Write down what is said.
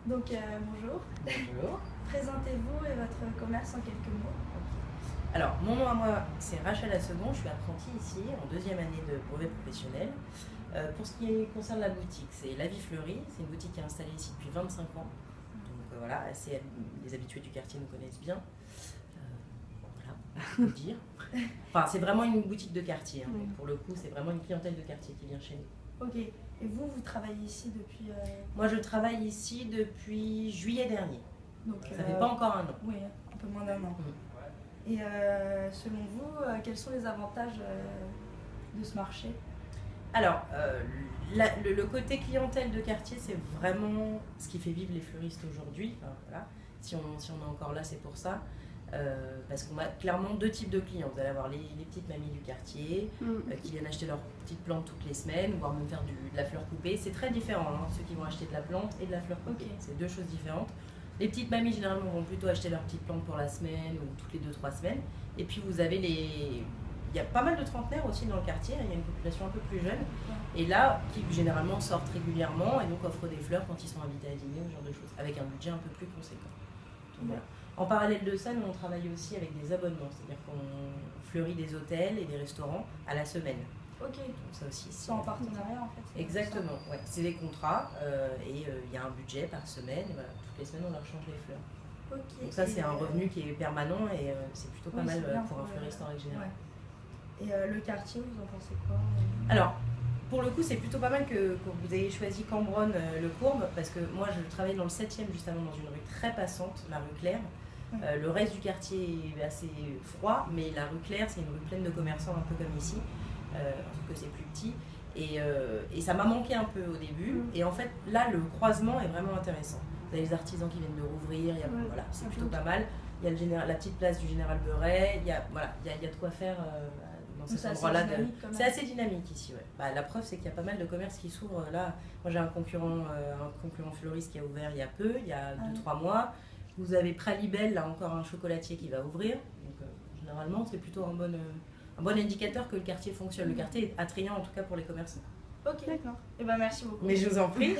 Donc bonjour. Bonjour. Présentez-vous et votre commerce en quelques mots. Alors, mon nom à moi, c'est Rachel Assebon. Je suis apprentie ici, en deuxième année de brevet professionnel. Pour ce qui concerne la boutique, c'est La Vie Fleurie. C'est une boutique qui est installée ici depuis 25 ans. Donc voilà, les habitués du quartier nous connaissent bien. Voilà, je peux le dire. Enfin, c'est vraiment une boutique de quartier. Hein. Donc, pour le coup, c'est vraiment une clientèle de quartier qui vient chez nous. Ok. Et vous travaillez ici depuis... Moi, je travaille ici depuis juillet dernier. Donc, ça fait pas encore un an. Oui, un peu moins d'un an. Et selon vous, quels sont les avantages de ce marché? Alors, le côté clientèle de quartier, c'est vraiment ce qui fait vivre les fleuristes aujourd'hui. Enfin, voilà. Si on est encore là, c'est pour ça. Parce qu'on a clairement deux types de clients. Vous allez avoir les petites mamies du quartier qui viennent acheter leurs petites plantes toutes les semaines, voire même faire de la fleur coupée. C'est très différent, hein, ceux qui vont acheter de la plante et de la fleur coupée. Okay. C'est deux choses différentes. Les petites mamies, généralement, vont plutôt acheter leurs petites plantes pour la semaine ou toutes les 2-3 semaines. Et puis, vous avez il y a pas mal de trentenaires aussi dans le quartier. Il y a une population un peu plus jeune. Et là, qui généralement sortent régulièrement et donc offrent des fleurs quand ils sont invités à dîner, ce genre de choses, avec un budget un peu plus conséquent. Donc, voilà. En parallèle de ça, nous on travaille aussi avec des abonnements, c'est-à-dire qu'on fleurit des hôtels et des restaurants à la semaine. Ok. Donc ça aussi, c'est en partenariat en fait. Exactement, ouais. C'est des contrats et il y a un budget par semaine. Et voilà, toutes les semaines on leur change les fleurs. Okay. Donc ça c'est un revenu qui est permanent et c'est plutôt pas mal pour un fleuriste en règle générale. Ouais. Et le quartier, vous en pensez quoi? Alors, pour le coup, c'est plutôt pas mal que vous ayez choisi Cambronne-le-Courbe, parce que moi je travaillais dans le 7e juste avant, dans une rue très passante, la rue Claire. Le reste du quartier est assez froid, mais la rue Claire, c'est une rue pleine de commerçants, un peu comme ici, sauf que c'est plus petit. Et ça m'a manqué un peu au début. Et en fait, là, le croisement est vraiment intéressant. Vous avez les artisans qui viennent de rouvrir, voilà, c'est plutôt pas mal. Il y a la petite place du Général Beuret, il y a de quoi faire dans cet endroit-là. C'est assez dynamique ici, ouais. Bah, la preuve, c'est qu'il y a pas mal de commerces qui s'ouvrent là. Moi, j'ai un concurrent fleuriste qui a ouvert il y a peu, il y a 2-3 mois. Vous avez Pralibel, là encore un chocolatier qui va ouvrir. Donc, généralement, c'est plutôt un bon indicateur que le quartier fonctionne. Le quartier est attrayant en tout cas pour les commerçants. Ok, d'accord. Et ben merci beaucoup. Mais je vous en prie.